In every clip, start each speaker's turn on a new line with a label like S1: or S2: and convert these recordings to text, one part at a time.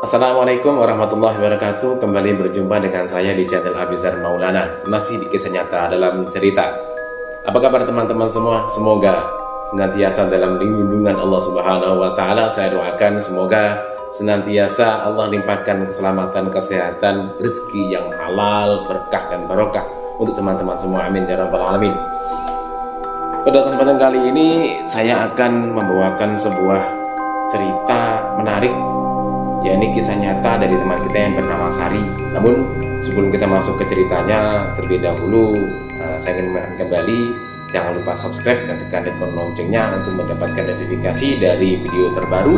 S1: Assalamualaikum warahmatullahi wabarakatuh. Kembali berjumpa dengan saya di channel Abizar Maulana. Masih di kisah nyata dalam cerita. Apa kabar teman-teman semua? Semoga senantiasa dalam lindungan Allah Subhanahu wa taala. Saya doakan semoga senantiasa Allah limpahkan keselamatan, kesehatan, rezeki yang halal, berkah dan barokah untuk teman-teman semua. Amin ya rabbal alamin. Pada kesempatan kali ini saya akan membawakan sebuah cerita menarik, yakni kisah nyata dari teman kita yang bernama Sari. Namun sebelum kita masuk ke ceritanya, terlebih dahulu saya ingin mengingatkan kembali, jangan lupa subscribe dan tekan ikon loncengnya untuk mendapatkan notifikasi dari video terbaru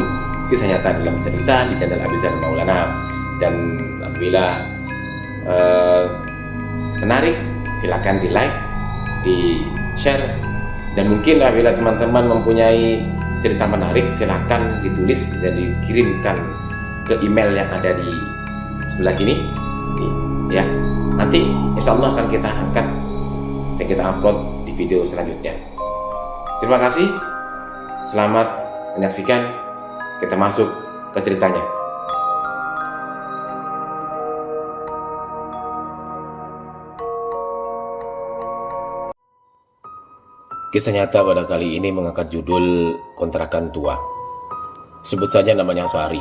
S1: kisah nyata dalam cerita di channel Abizar Maulana. Dan apabila menarik, silakan di like, di share, dan mungkin apabila teman-teman mempunyai cerita menarik, silakan ditulis dan dikirimkan ke email yang ada di sebelah sini, ya. Nanti insya Allah akan kita angkat dan kita upload di video selanjutnya. Terima kasih, selamat menyaksikan. Kita masuk ke ceritanya. Kisah nyata pada kali ini mengangkat judul Kontrakan Tua. Sebut saja namanya Sari.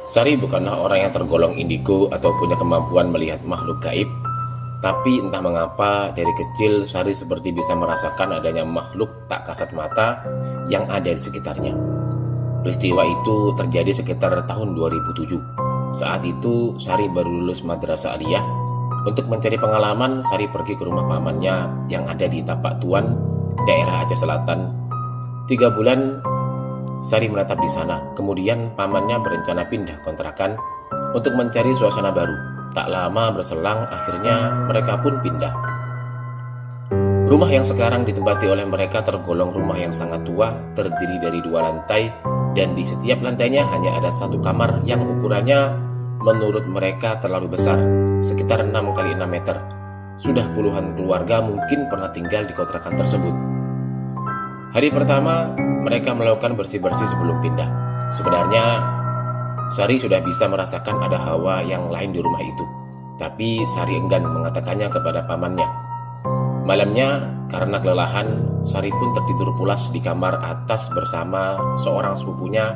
S1: Sari bukanlah orang yang tergolong indigo atau punya kemampuan melihat makhluk gaib, tapi entah mengapa dari kecil Sari seperti bisa merasakan adanya makhluk tak kasat mata yang ada di sekitarnya. Peristiwa itu terjadi sekitar tahun 2007. Saat itu Sari baru lulus madrasah aliyah. Untuk mencari pengalaman, Sari pergi ke rumah pamannya yang ada di Tapak Tuan, daerah Aceh Selatan. 3 bulan Sari menetap di sana. Kemudian pamannya berencana pindah kontrakan untuk mencari suasana baru. Tak lama berselang, akhirnya mereka pun pindah. Rumah yang sekarang ditempati oleh mereka tergolong rumah yang sangat tua, terdiri dari 2 lantai, dan di setiap lantainya hanya ada 1 kamar yang ukurannya menurut mereka terlalu besar, sekitar 6 kali 6 meter. Sudah puluhan keluarga mungkin pernah tinggal di kontrakan tersebut. Hari pertama, mereka melakukan bersih-bersih sebelum pindah. Sebenarnya, Sari sudah bisa merasakan ada hawa yang lain di rumah itu. Tapi Sari enggan mengatakannya kepada pamannya. Malamnya, karena kelelahan, Sari pun tertidur pulas di kamar atas bersama seorang sepupunya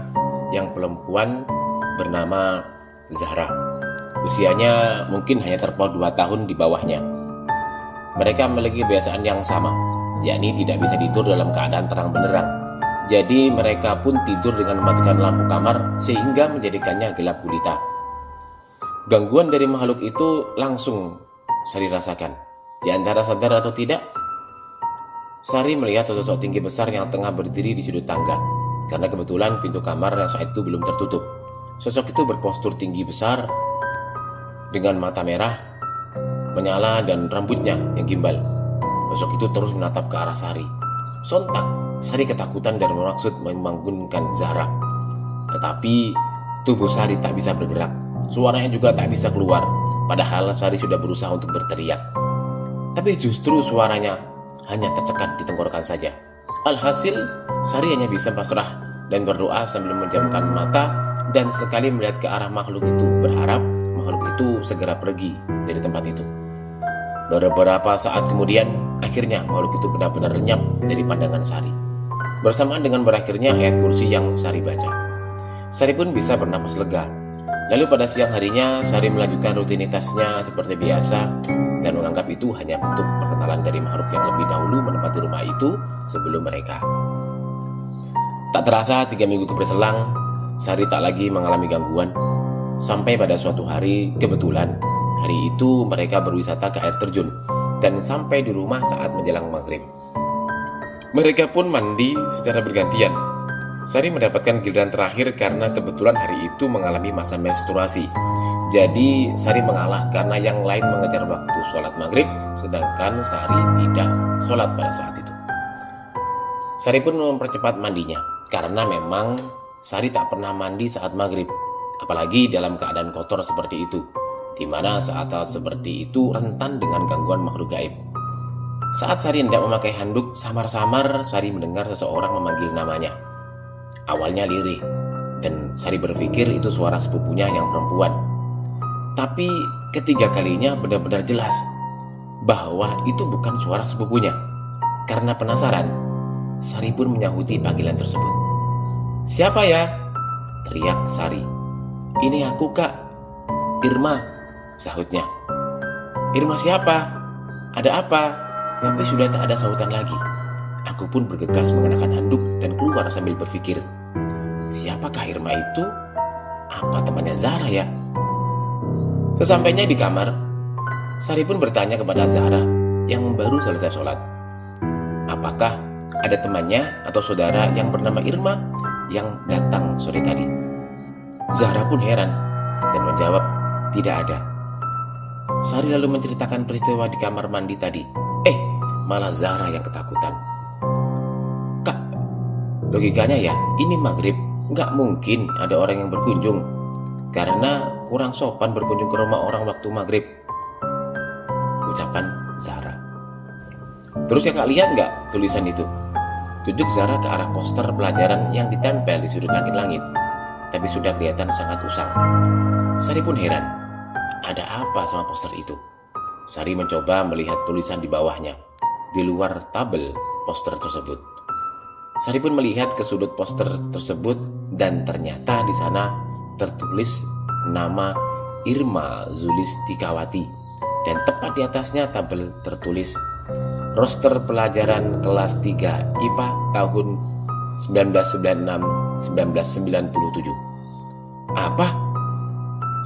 S1: yang perempuan bernama Zahra. Usianya mungkin hanya terpaut 2 tahun di bawahnya. Mereka memiliki kebiasaan yang sama, yakni tidak bisa tidur dalam keadaan terang benderang. Jadi mereka pun tidur dengan mematikan lampu kamar sehingga menjadikannya gelap gulita. Gangguan dari makhluk itu langsung Sari rasakan. Di antara sadar atau tidak, Sari melihat sosok tinggi besar yang tengah berdiri di sudut tangga. Karena kebetulan pintu kamar yang saat itu belum tertutup. Sosok itu berpostur tinggi besar dengan mata merah menyala dan rambutnya yang gimbal. Sosok itu terus menatap ke arah Sari. Sontak, Sari ketakutan dan bermaksud membangunkan Zahra. Tetapi tubuh Sari tak bisa bergerak. Suaranya juga tak bisa keluar. Padahal Sari sudah berusaha untuk berteriak. Tapi justru suaranya hanya tercekat di tenggorokan saja. Alhasil, Sari hanya bisa pasrah dan berdoa sambil menjamkan mata dan sekali melihat ke arah makhluk itu, berharap makhluk itu segera pergi dari tempat itu. Beberapa saat kemudian, akhirnya makhluk itu benar-benar lenyap dari pandangan Sari. Bersamaan dengan berakhirnya ayat kursi yang Sari baca, Sari pun bisa bernapas lega. Lalu pada siang harinya, Sari melanjutkan rutinitasnya seperti biasa dan menganggap itu hanya bentuk perkenalan dari makhluk yang lebih dahulu menempati rumah itu sebelum mereka. Tak terasa 3 minggu berselang, Sari tak lagi mengalami gangguan. Sampai pada suatu hari, kebetulan hari itu mereka berwisata ke air terjun dan sampai di rumah saat menjelang maghrib. Mereka pun mandi secara bergantian. Sari mendapatkan giliran terakhir karena kebetulan hari itu mengalami masa menstruasi. Jadi Sari mengalah karena yang lain mengejar waktu sholat maghrib, sedangkan Sari tidak sholat pada saat itu. Sari pun mempercepat mandinya karena memang Sari tak pernah mandi saat maghrib, apalagi dalam keadaan kotor seperti itu, di mana saat seperti itu rentan dengan gangguan makhluk gaib. Saat Sari hendak memakai handuk, samar-samar Sari mendengar seseorang memanggil namanya. Awalnya lirih, dan Sari berpikir itu suara sepupunya yang perempuan. Tapi ketiga kalinya benar-benar jelas bahwa itu bukan suara sepupunya. Karena penasaran, Sari pun menyahuti panggilan tersebut. "Siapa ya?" teriak Sari. "Ini aku, Kak. Irma," sahutnya. "Irma siapa? Ada apa?" Tapi sudah tak ada sahutan lagi. Aku pun bergegas mengenakan handuk dan keluar sambil berpikir, siapakah Irma itu? Apa temannya Zahra ya? Sesampainya di kamar, Sari pun bertanya kepada Zahra yang baru selesai sholat. Apakah ada temannya atau saudara yang bernama Irma yang datang sore tadi? Zahra pun heran dan menjawab, tidak ada. Sari lalu menceritakan peristiwa di kamar mandi tadi. Malah Zahra yang ketakutan. "Kak, logikanya ya, ini maghrib, nggak mungkin ada orang yang berkunjung. Karena kurang sopan berkunjung ke rumah orang waktu maghrib," ucapan Zahra. "Terus ya Kak, lihat nggak tulisan itu?" Tunjuk Zahra ke arah poster pelajaran yang ditempel di sudut langit-langit, tapi sudah kelihatan sangat usang. Sari pun heran, ada apa sama poster itu? Sari mencoba melihat tulisan di bawahnya, di luar tabel poster tersebut. Sari pun melihat ke sudut poster tersebut dan ternyata di sana tertulis nama Irma Zulistikawati dan tepat di atasnya tabel tertulis roster pelajaran kelas 3 IPA tahun 1996-1997. Apa?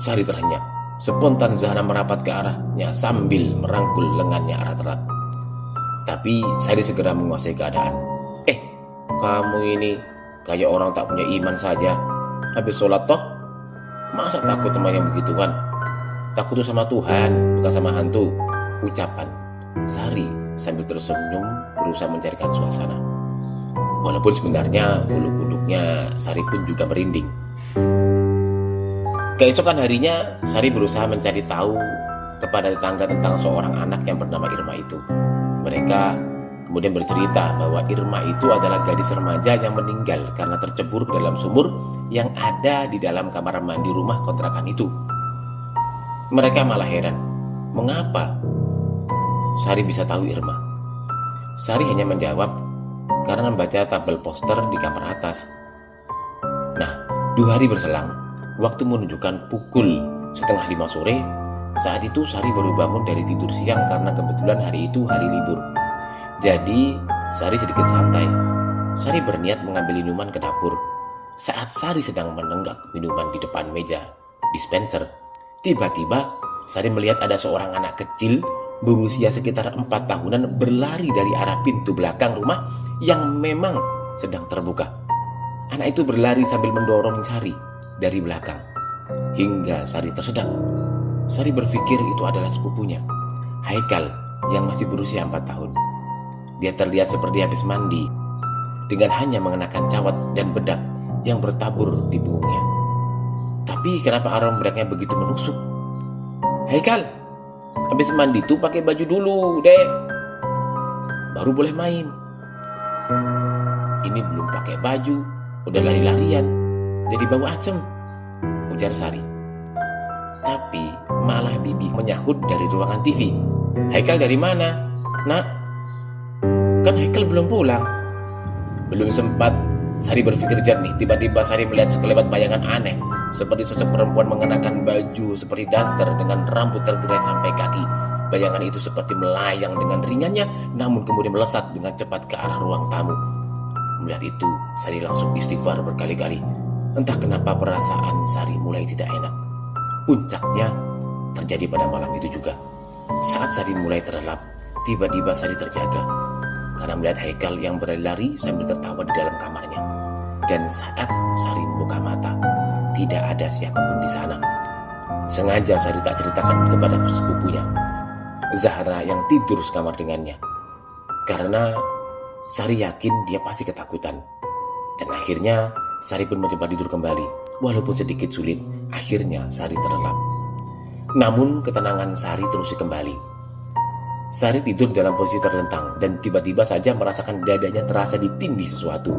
S1: Sari terhenyak. Spontan Zahra merapat ke arahnya sambil merangkul lengannya erat-erat. Tapi Sari segera menguasai keadaan. Kamu ini kayak orang tak punya iman saja. Habis sholat toh, masa takut sama yang begituan? Takut tuh sama Tuhan, bukan sama hantu, ucapan Sari sambil tersenyum berusaha mencarikan suasana. Walaupun sebenarnya bulu kuduknya Sari pun juga merinding. Keesokan harinya, Sari berusaha mencari tahu kepada tetangga tentang seorang anak yang bernama Irma itu. Mereka kemudian bercerita bahwa Irma itu adalah gadis remaja yang meninggal karena tercebur ke dalam sumur yang ada di dalam kamar mandi rumah kontrakan itu. Mereka malah heran, mengapa Sari bisa tahu Irma? Sari hanya menjawab, karena membaca tabel poster di kamar atas. Nah, 2 hari berselang, waktu menunjukkan pukul 4:30 sore. Saat itu Sari baru bangun dari tidur siang karena kebetulan hari itu hari libur. Jadi Sari sedikit santai. Sari berniat mengambil minuman ke dapur. Saat Sari sedang menenggak minuman di depan meja dispenser, tiba-tiba Sari melihat ada seorang anak kecil berusia sekitar 4 tahunan berlari dari arah pintu belakang rumah yang memang sedang terbuka. Anak itu berlari sambil mendorong Sari dari belakang hingga Sari tersedak. Sari berpikir itu adalah sepupunya, Haikal, yang masih berusia 4 tahun. Dia terlihat seperti habis mandi dengan hanya mengenakan cawat dan bedak yang bertabur di punggungnya. Tapi kenapa aroma bedaknya begitu menusuk? "Haikal, habis mandi tuh pakai baju dulu, Dek. Baru boleh main." "Ini belum pakai baju, udah lari-larian, jadi bau asem," ujar Sari. Tapi malah Bibi menyahut dari ruangan TV. "Haikal dari mana, Nak? Kan Haikal belum pulang." Belum sempat Sari berpikir jernih, tiba-tiba Sari melihat sekelebat bayangan aneh, seperti sosok perempuan mengenakan baju seperti daster dengan rambut tergerai sampai kaki. Bayangan itu seperti melayang dengan ringannya, namun kemudian melesat dengan cepat ke arah ruang tamu. Melihat itu, Sari langsung istighfar berkali-kali. Entah kenapa perasaan Sari mulai tidak enak. Puncaknya terjadi pada malam itu juga. Saat Sari mulai terlelap, tiba-tiba Sari terjaga karena melihat Haikal yang berlari sambil tertawa di dalam kamarnya. Dan saat Sari membuka mata, tidak ada siapapun di sana. Sengaja Sari tak ceritakan kepada sepupunya, Zahra, yang tidur sekamar dengannya, karena Sari yakin dia pasti ketakutan. Dan akhirnya Sari pun mencoba tidur kembali. Walaupun sedikit sulit, akhirnya Sari terlelap. Namun ketenangan Sari terus kembali. Sari tidur dalam posisi terlentang dan tiba-tiba saja merasakan dadanya terasa ditindih sesuatu.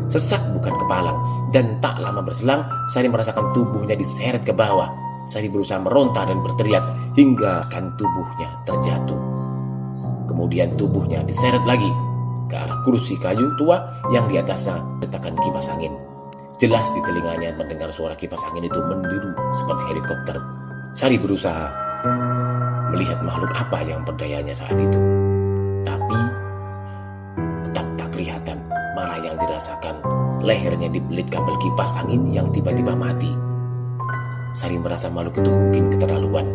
S1: sesak bukan kepala. Dan tak lama berselang, Sari merasakan tubuhnya diseret ke bawah. Sari berusaha meronta dan berteriak hingga kan tubuhnya terjatuh. Kemudian tubuhnya diseret lagi ke arah kursi kayu tua yang di atasnya letakkan kipas angin. Jelas di telinganya mendengar suara kipas angin itu menderu seperti helikopter. Sari berusaha melihat makhluk apa yang berdayanya saat itu. Tapi tetap tak kelihatan, malah yang dirasakan lehernya dibelit kabel kipas angin yang tiba-tiba mati. Sari merasa makhluk itu mungkin keterlaluan.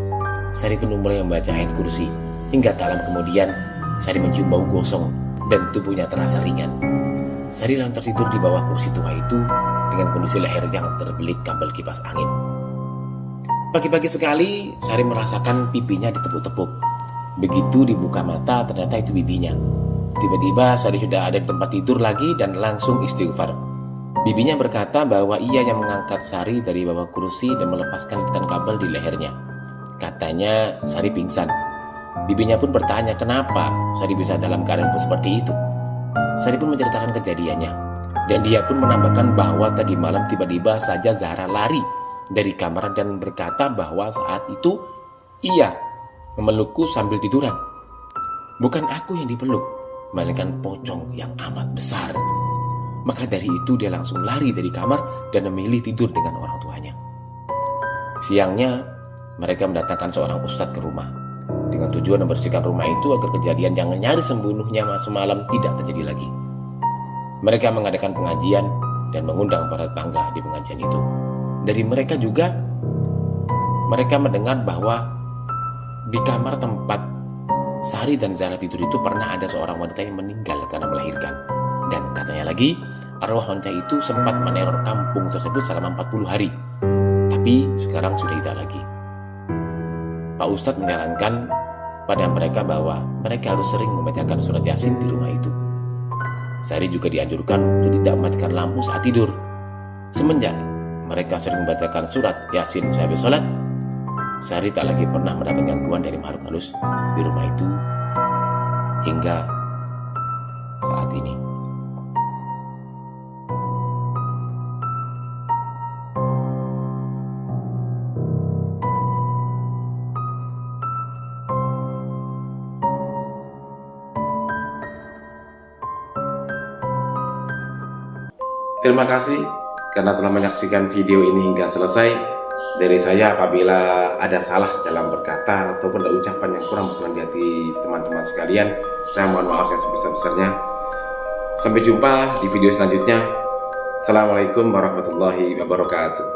S1: Sari pun mulai membaca ayat kursi. Hingga tak lama kemudian, Sari mencium bau gosong dan tubuhnya terasa ringan. Sari langsung tertidur di bawah kursi tua itu dengan kondisi leher yang terbelit kabel kipas angin. Pagi-pagi sekali, Sari merasakan pipinya ditepuk-tepuk. Begitu dibuka mata, ternyata itu bibinya. Tiba-tiba Sari sudah ada di tempat tidur lagi dan langsung istighfar. Bibinya berkata bahwa ia yang mengangkat Sari dari bawah kursi dan melepaskan ikutan kabel di lehernya. Katanya Sari pingsan. Bibinya pun bertanya kenapa Sari bisa dalam keadaan seperti itu. Sari pun menceritakan kejadiannya. Dan dia pun menambahkan bahwa tadi malam tiba-tiba saja Zahra lari dari kamar dan berkata bahwa saat itu ia memelukku sambil tiduran. Bukan aku yang dipeluk, melainkan pocong yang amat besar. Maka dari itu dia langsung lari dari kamar dan memilih tidur dengan orang tuanya. Siangnya mereka mendatangkan seorang ustadz ke rumah dengan tujuan membersihkan rumah itu agar kejadian yang nyaris membunuhnya semalam tidak terjadi lagi. Mereka mengadakan pengajian dan mengundang para tetangga di pengajian itu. Dari mereka juga, mereka mendengar bahwa di kamar tempat Sari dan Zahra tidur itu pernah ada seorang wanita yang meninggal karena melahirkan. Dan katanya lagi, arwah wanita itu sempat meneror kampung tersebut selama 40 hari. Tapi sekarang sudah tidak lagi. Pak Ustadz menyarankan pada mereka bahwa mereka harus sering membacakan surat Yasin di rumah itu. Sari juga dianjurkan untuk tidak mematikan lampu saat tidur. Semenjak mereka sering membacakan surat Yasin sehabis sholat, Sari tak lagi pernah mendapat gangguan dari makhluk halus di rumah itu hingga saat ini. Terima kasih karena telah menyaksikan video ini hingga selesai. Dari saya apabila ada salah dalam berkata ataupun ada ucapan yang kurang berkenan di hati teman-teman sekalian, saya mohon maaf yang sebesar-besarnya. Sampai jumpa di video selanjutnya. Assalamualaikum warahmatullahi wabarakatuh.